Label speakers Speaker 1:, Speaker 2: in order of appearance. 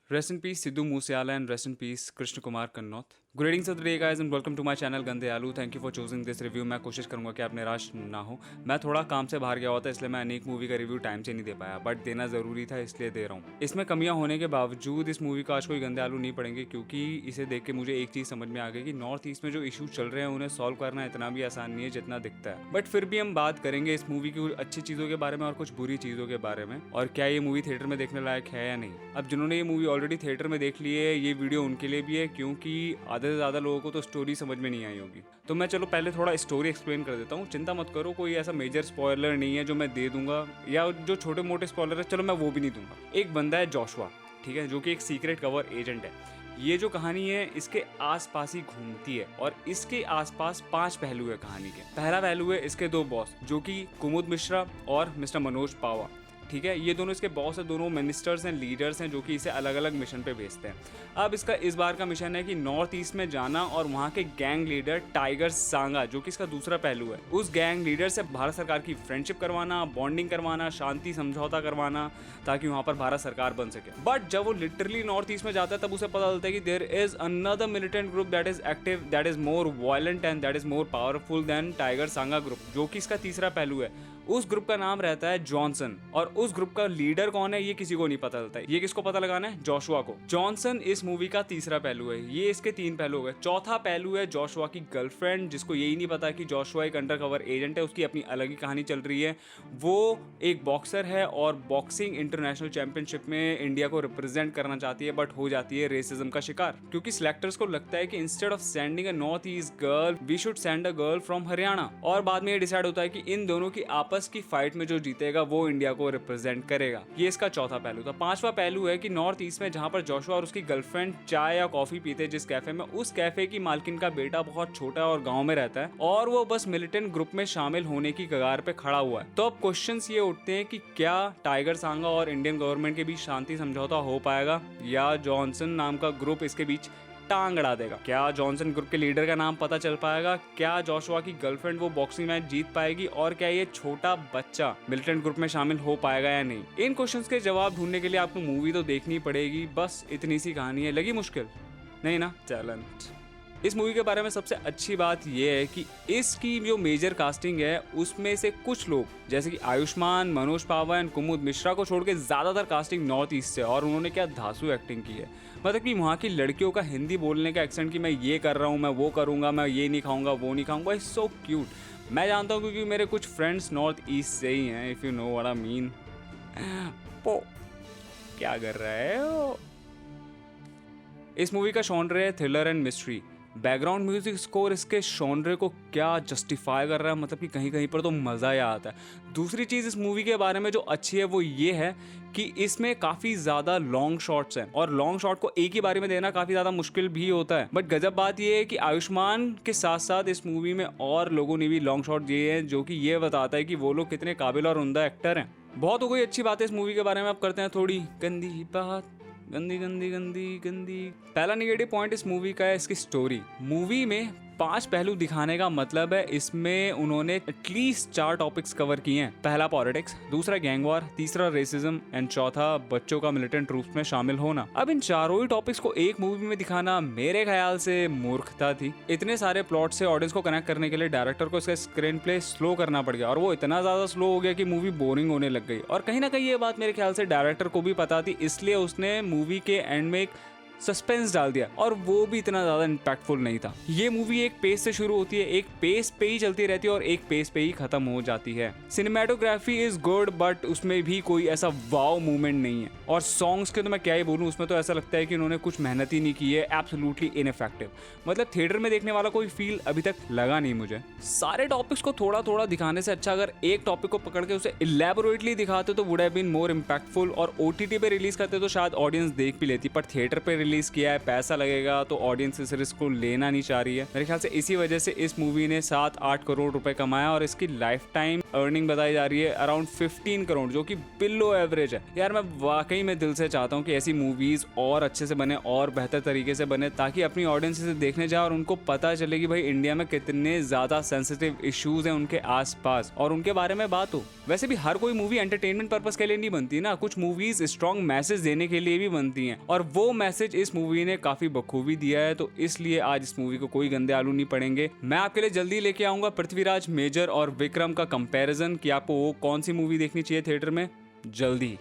Speaker 1: Rest in peace Sidhu Mooseala and rest in peace Krishna Kumar Kannauth. Greetings of the day guys and welcome to my channel Gande Alu. Thank you for choosing this review. मैं कोशिश करूंगा कि आप निराश ना हो. मैं थोड़ा काम से बाहर गया हुआ था इसलिए मैं अनेक मूवी का रिव्यू टाइम से नहीं दे पाया, बट देना ज़रूरी था इसलिए दे रहा हूँ. इसमें कमियां होने के बावजूद इस मूवी का आज कोई गंदे आलू नहीं पड़ेंगे, क्योंकि इसे देख के मुझे एक चीज़ समझ में आ गई कि नॉर्थ ईस्ट में जो इशू चल रहे हैं उन्हें सॉल्व करना इतना भी आसान नहीं है जितना दिखता है. बट फिर भी हम बात करेंगे इस मूवी की कुछ अच्छी चीज़ों के बारे में और कुछ बुरी चीज़ों के बारे में, और क्या ये मूवी थिएटर में देखने लायक है या नहीं. अब जिन्होंने ये मूवी ऑलरेडी थिएटर में देख ली है, ये वीडियो उनके लिए भी है, क्योंकि आधे से ज़्यादा लोगों को तो स्टोरी समझ में नहीं आई होगी. तो मैं चलो पहले थोड़ा स्टोरी एक्सप्लेन कर देता हूँ. चिंता मत करो, कोई ऐसा मेजर स्पॉइलर नहीं है जो मैं दे दूंगा, या जो छोटे मोटे स्पॉइलर है चलो मैं वो भी नहीं दूंगा. एक बंदा है जोशुआ, ठीक है, जो कि एक सीक्रेट कवर एजेंट है. ये जो कहानी है इसके आसपास ही घूमती है, और इसके आसपास 5 पहलू है कहानी के. पहला पहलू है इसके 2 बॉस, जो कि कुमुद मिश्रा और मिस्टर मनोज पावा, ठीक है. ये दोनों इसके बॉस हैं, दोनों मिनिस्टर्स हैं, लीडर्स हैं, जो कि इसे अलग अलग मिशन पे भेजते हैं. अब इसका इस बार का मिशन है कि नॉर्थ ईस्ट में जाना और वहाँ के गैंग लीडर टाइगर सांगा, जो कि इसका दूसरा पहलू है, उस गैंग लीडर से भारत सरकार की फ्रेंडशिप करवाना, बॉन्डिंग करवाना, शांति समझौता करवाना, ताकि वहाँ पर भारत सरकार बन सके. बट जब वो लिटरली नॉर्थ ईस्ट में जाता है तब उसे पता चलता है कि there is another militant group that is active, that is more violent and that is more powerful than tiger Sanga group, जो कि इसका तीसरा पहलू है. उस ग्रुप का नाम रहता है जॉनसन, और उस ग्रुप का लीडर कौन है ये किसी को नहीं पता चलता है. ये किसको पता लगाना है? जोशुआ को. जॉनसन इस मूवी का तीसरा पहलू है. ये इसके 3 पहलू हो गए. चौथा पहलू है जोशुआ की गर्लफ्रेंड, जिसको यही नहीं पता कि जोशुआ एक अंडरकवर एजेंट है. उसकी अपनी अलग ही कहानी चल रही है. वो एक बॉक्सर है और बॉक्सिंग इंटरनेशनल चैंपियनशिप में इंडिया को रिप्रेजेंट करना चाहती है, बट हो जाती है रेसिज्म का शिकार, क्योंकि सिलेक्टर्स को लगता है कि instead of sending a North East girl we should send a girl from Haryana. और बाद में ये डिसाइड होता है कि इन दोनों की आपस की फाइट में जो जीतेगा वो इंडिया को रिप्रेजेंट करेगा. ये इसका चौथा पहलू था. 5वां पहलू है कि नॉर्थ ईस्ट में जहां पर जोशुआ और उसकी गर्लफ्रेंड चाय या कॉफी पीते जिस कैफे में, उस कैफे की मालकिन का बेटा बहुत छोटा है और गांव में रहता है, और वो बस मिलिटेंट ग्रुप में शामिल होने की कगार पे खड़ा हुआ है. तो अब क्वेश्चंस ये उठते हैं कि क्या टाइगर सांगा और इंडियन गवर्नमेंट के बीच शांति समझौता हो पाएगा, या जॉनसन नाम का ग्रुप इसके बीच टांग अड़ा देगा. क्या जॉनसन ग्रुप के लीडर का नाम पता चल पाएगा? क्या जोशुआ की गर्लफ्रेंड वो बॉक्सिंग मैच जीत पाएगी? और क्या ये छोटा बच्चा मिलिटेंट ग्रुप में शामिल हो पाएगा या नहीं? इन क्वेश्चंस के जवाब ढूंढने के लिए आपको मूवी तो देखनी पड़ेगी. बस इतनी सी कहानी है. लगी मुश्किल? नहीं ना? टैलेंट. इस मूवी के बारे में सबसे अच्छी बात यह है कि इसकी जो मेजर कास्टिंग है उसमें से कुछ लोग जैसे कि आयुष्मान, मनोज पावा एंड कुमुद मिश्रा को छोड़ के ज़्यादातर कास्टिंग नॉर्थ ईस्ट से, और उन्होंने क्या धांसू एक्टिंग की है. मतलब कि वहाँ की लड़कियों का हिंदी बोलने का एक्सेंट कि मैं ये कर रहा हूँ, मैं वो करूँगा, मैं ये नहीं खाऊंगा, वो नहीं खाऊंगा, इट्स सो क्यूट. मैं जानता हूँ क्योंकि मेरे कुछ फ्रेंड्स नॉर्थ ईस्ट से ही हैं, if you know what I mean. क्या कर रहा है? इस मूवी का शॉनर है thriller and mystery. Background music score इसके शॉनरे को क्या जस्टिफाई कर रहा है, मतलब कि कहीं कहीं पर तो मज़ा ही आता है. दूसरी चीज़ इस मूवी के बारे में जो अच्छी है वो ये है कि इसमें काफ़ी ज़्यादा लॉन्ग शॉट्स हैं, और लॉन्ग शॉट को एक ही बारे में देना काफ़ी ज़्यादा मुश्किल भी होता है. बट गजब बात ये है कि आयुष्मान के साथ साथ इस मूवी में और लोगों ने भी लॉन्ग शॉट दिए हैं, जो कि ये बताता है कि वो लोग कितने काबिल और उम्दा एक्टर हैं. बहुत हो गई अच्छी बात है इस मूवी के बारे में. अब करते हैं थोड़ी गंदी बात. गंदी गंदी गंदी गंदी. पहला निगेटिव पॉइंट इस मूवी का है इसकी स्टोरी. मूवी में 5 पहलू दिखाने का मतलब है इसमें उन्होंने एटलीस्ट 4 टॉपिक्स कवर किए हैं. पहला पॉलिटिक्स, दूसरा गैंग वॉर, तीसरा रेसिज्म एंड चौथा बच्चों का मिलिटेंट ट्रूप्स में शामिल होना. अब इन चारों ही टॉपिक्स को एक मूवी में दिखाना मेरे ख्याल से मूर्खता थी. इतने सारे प्लॉट से ऑडियंस को कनेक्ट करने के लिए डायरेक्टर को इसका स्क्रीन प्ले स्लो करना पड़ गया, और वो इतना ज्यादा स्लो हो गया कि मूवी बोरिंग होने लग गई. और कहीं ना कहीं ये बात मेरे ख्याल से डायरेक्टर को भी पता थी, इसलिए उसने मूवी के एंड में एक सस्पेंस डाल दिया, और वो भी इतना ज़्यादा इम्पैक्टफुल नहीं था. ये मूवी एक पेस से शुरू होती है, एक पेस पे ही चलती रहती है और एक पेस पे ही खत्म हो जाती है. सिनेमेटोग्राफी इज गुड, बट उसमें भी कोई ऐसा वाव मूवमेंट नहीं है. और सॉन्ग्स के तो मैं क्या ही बोलूँ, उसमें तो ऐसा लगता है कि उन्होंने कुछ मेहनत ही नहीं की है. Absolutely ineffective. मतलब थिएटर में देखने वाला कोई फील अभी तक लगा नहीं मुझे. सारे टॉपिक्स को थोड़ा थोड़ा दिखाने से अच्छा अगर एक टॉपिक को पकड़ के उसे इलेबोरेटली दिखाते तो would have been more impactful. और OTT पे रिलीज करते तो शायद ऑडियंस देख भी लेती, पर थिएटर पे रिलीज किया है, पैसा लगेगा तो ऑडियंस इस रिस्क को लेना नहीं चाह रही है। मेरे ख्याल से इसी वजह से इस मूवी ने 7-8 करोड़ रुपए कमाया और इसकी लाइफ टाइम अर्निंग बताई जा रही है अराउंड 15 करोड़, जो कि बिलो एवरेज है। यार मैं वाकई में दिल से चाहता हूँ कि ऐसी मूवीज और अच्छे से बने और बेहतर तरीके से बने, ताकि अपनी ऑडियंस इसे देखने जाए और उनको पता चले कि भाई इंडिया में कितने ज्यादा सेंसिटिव इश्यूज हैं उनके आसपास और उनके बारे में बात हो। वैसे भी हर कोई मूवी एंटरटेनमेंट पर्पस के लिए नहीं बनती ना, कुछ मूवीज स्ट्रॉन्ग मैसेज देने के लिए भी बनती हैं और वो मैसेज इस मूवी ने काफी बखूबी दिया है। तो इसलिए आज इस मूवी को कोई गंदे आलू नहीं पड़ेंगे। मैं आपके लिए जल्दी लेके आऊंगा पृथ्वीराज, मेजर और विक्रम का कंपैरिजन कि आपको वो कौन सी मूवी देखनी चाहिए थिएटर में, जल्दी।